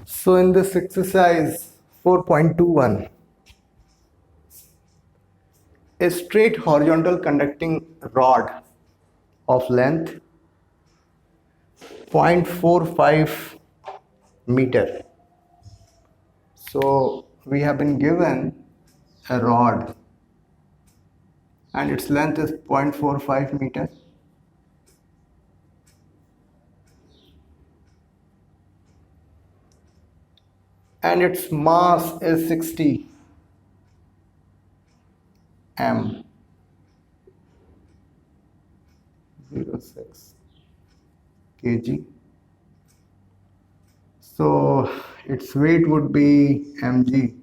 So in this exercise 4.21, a straight horizontal conducting rod of length 0.45 meter. So we have been given a rod and its length is 0.45 meter. And its mass is 60 m 06 kg. So its weight would be mg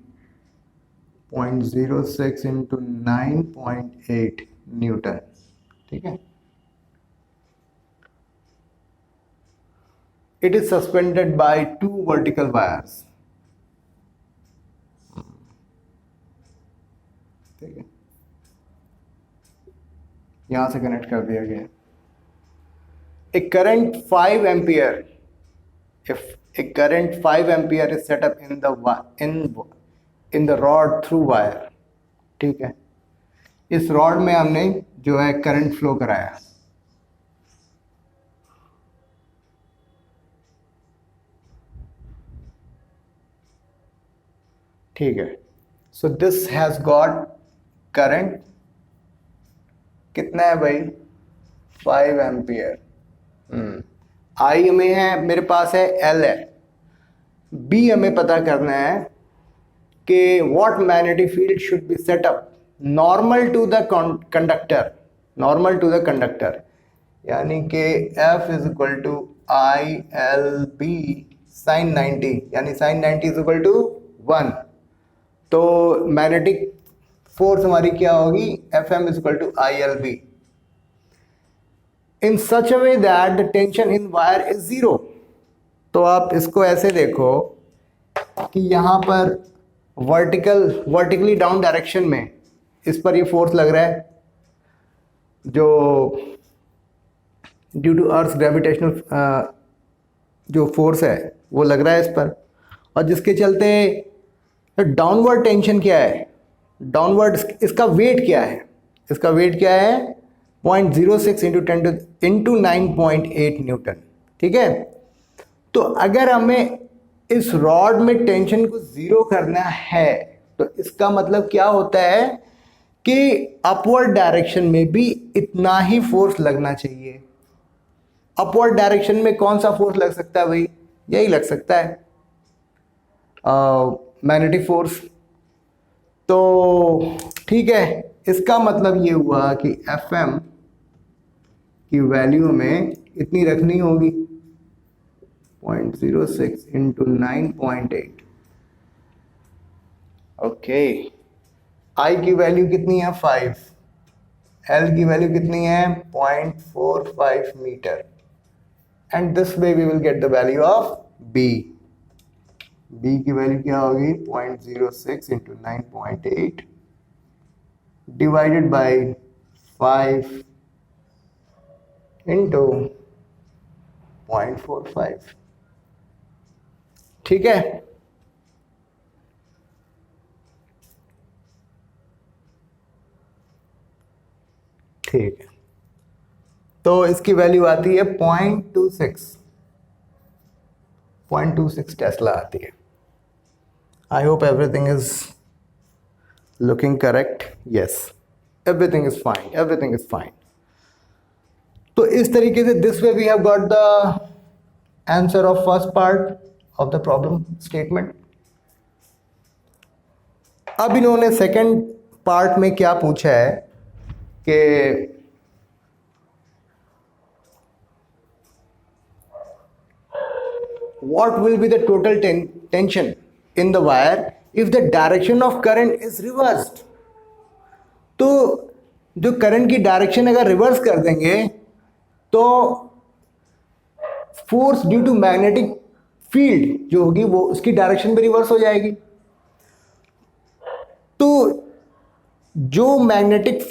0.06 into 9.8 Newton. ठीक है. It is suspended by two vertical wires. ठीक है, यहां से connect कर दिया गया. A current 5 ampere, if a current 5 ampere is set up in the rod through wire. ठीक है, इस रॉड में हमने जो है करंट फ्लो कराया. ठीक है. So this has got current कितना है भाई, 5 एम्पियर. आई में है, मेरे पास है एल है. बी हमें पता करना है कि what magnetic field should be set up normal to the conductor. Normal to the conductor यानी कि F is equal to I L B sine 90, यानी साइन 90 इज इक्वल टू 1. तो मैग्नेटिक फोर्स हमारी क्या होगी, F M is equal to I L B in such a way that the tension in wire is 0. तो आप इसको ऐसे देखो कि यहां पर वर्टिकली डाउन डायरेक्शन में इस पर ये फोर्स लग रहा है जो ड्यू टू अर्थ ग्रेविटेशनल जो फोर्स है वो लग रहा है इस पर, और जिसके चलते डाउनवर्ड टेंशन क्या है, डाउनवर्ड इसका वेट क्या है, इसका वेट क्या है 0.06 इंटू 9.8 न्यूटन. ठीक है. तो अगर हमें इस रॉड में टेंशन को 0 करना है तो इसका मतलब क्या होता है कि अपवर्ड डायरेक्शन में भी इतना ही फोर्स लगना चाहिए. अपवर्ड डायरेक्शन में कौन सा फोर्स लग सकता है भाई, यही लग सकता है मैग्नेटिक फोर्स. तो ठीक है, इसका मतलब ये हुआ कि एफ एम की वैल्यू में इतनी रखनी होगी 0.06 इंटू 9.8. ओके. आई की वैल्यू कितनी है 5, एल की वैल्यू कितनी है 0.45 meter. And this way we will get the value of B. B की वैल्यू क्या होगी 0.06 इंटू 9.8 डिवाइडेड बाई 5 इंटू 0.45. ठीक है. ठीक है, तो इसकी वैल्यू आती है 0.26 टेस्ला आती है. I hope everything is looking correct. Yes, everything is fine, everything is fine. तो इस तरीके से this way we have got the answer of first part of the problem statement. अब इन्होंने सेकंड पार्ट में क्या पूछा है कि what will be the total tension in the wire if the direction of current is reversed. तो जो current की डायरेक्शन अगर रिवर्स कर देंगे तो force due to magnetic field जो होगी वो उसकी डायरेक्शन भी रिवर्स हो जाएगी. तो जो मैग्नेटिक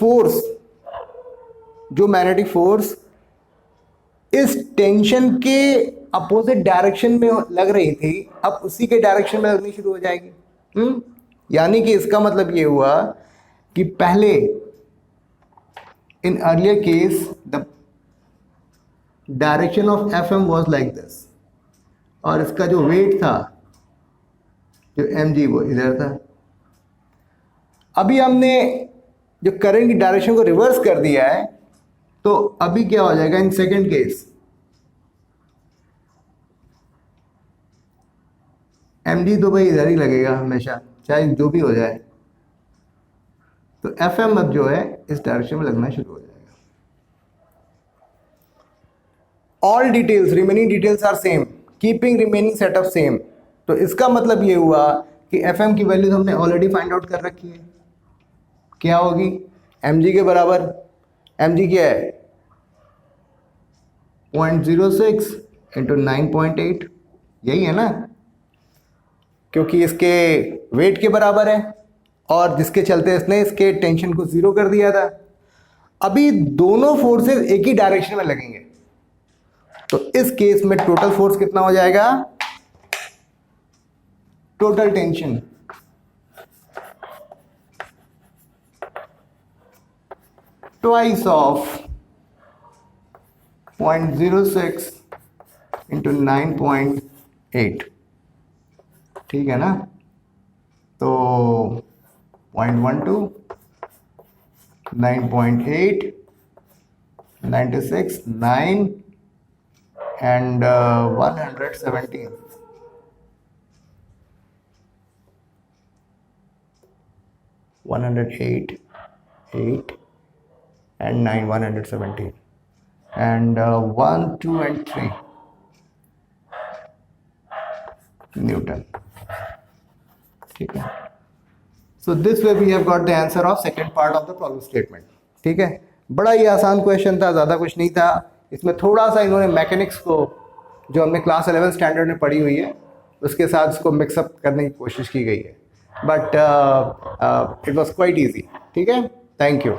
फोर्स इस टेंशन के अपोजिट डायरेक्शन में लग रही थी अब उसी के डायरेक्शन में लगनी शुरू हो जाएगी। यानी कि इसका मतलब ये हुआ कि पहले in earlier case the direction of F M was like this, और इसका जो वेट था जो एम जी वो इधर था। अभी हमने जो करंट की डायरेक्शन को रिवर्स कर दिया है, तो अभी क्या हो जाएगा in second case, M G तो भाई इधर ही लगेगा हमेशा, चाहे जो भी हो जाए। तो एफ एम अब जो है इस डायरेक्शन में लगना शुरू हो जाएगा। All details remaining details are same, keeping remaining setup same. तो इसका मतलब ये हुआ कि एफ एम की वैल्यू हमने ऑलरेडी फाइंड आउट कर रखी है। क्या होगी एम जी के बराबर, एम जी क्या है 0.06 इंटू 9.8, यही है ना, क्योंकि इसके वेट के बराबर है और जिसके चलते इसने इसके टेंशन को जीरो कर दिया था। अभी दोनों फोर्सेस एक ही डायरेक्शन में लगेंगे, तो इस केस में टोटल फोर्स कितना हो जाएगा, total tension twice of 0.06 into 9.8, ठीक है ना। तो 0.12 9.8 96 9 and 117 108 8 and 9 117 and 1 2 and 3 Newton, ठीक है। So this way we have got the answer of second part of the problem statement, ठीक है। बड़ा ही आसान क्वेश्चन था, ज़्यादा कुछ नहीं था इसमें। थोड़ा सा इन्होंने मैकेनिक्स को जो हमने क्लास 11 स्टैंडर्ड में पढ़ी हुई है उसके साथ इसको मिक्सअप करने की कोशिश की गई है, but it was quite easy, ठीक है। Thank you.